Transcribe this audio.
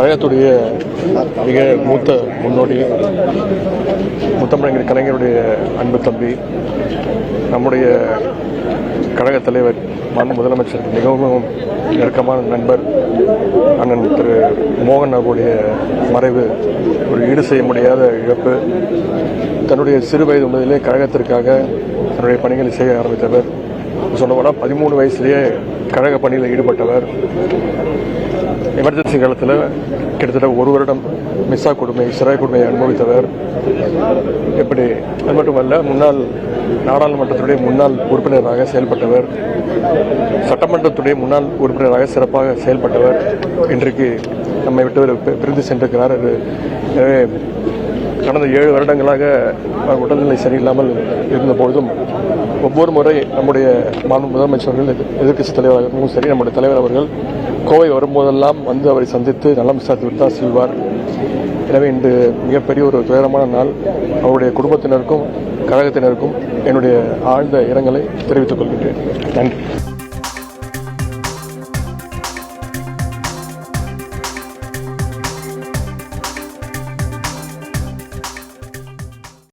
கழகத்துடைய மிக மூத்த முன்னோடி முத்தமிழர் கலைஞருடைய அன்பு தம்பி, நம்முடைய கழக தலைவர் முதலமைச்சர் மிகவும் நெருக்கமான நண்பர் அண்ணன் திரு மோகன் அவர்களுடைய மறைவு ஒரு ஈடு செய்ய முடியாத இழப்பு. தன்னுடைய சிறு வயது முதலே கழகத்திற்காக தன்னுடைய பணிகளை செய்ய ஆரம்பித்தவர். சொல்லப்போனால் 13 வயசுலேயே கழக பணியில் ஈடுபட்டவர். எமர்ஜென்சி காலத்தில் கிட்டத்தட்ட 1 வருடம் மிஸ்ஸா கொடுமை, சிறை கொடுமையை அனுபவித்தவர். எப்படி அது மட்டுமல்ல, முன்னாள் நாடாளுமன்றத்துடைய முன்னாள் உறுப்பினராக செயல்பட்டவர், சட்டமன்றத்துடைய முன்னாள் உறுப்பினராக சிறப்பாக செயல்பட்டவர். இன்றைக்கு நம்மை விட்டு பிரிந்து சென்றிருக்கிறார். எனவே கடந்த 7 வருடங்களாக உடல்நிலை சரியில்லாமல் இருந்தபொழுதும் ஒவ்வொரு முறை நம்முடைய முதலமைச்சர்கள், எதிர்க்கட்சி தலைவராகவும் சரி, நம்முடைய தலைவர் அவர்கள் கோவை வரும்போதெல்லாம் வந்து அவரை சந்தித்து நலம் விசாரித்து தான் செல்வார். எனவே இன்று மிகப்பெரிய ஒரு துயரமான நாள். அவருடைய குடும்பத்தினருக்கும் கழகத்தினருக்கும் என்னுடைய ஆழ்ந்த இரங்கலை தெரிவித்துக் கொள்கின்றேன். நன்றி.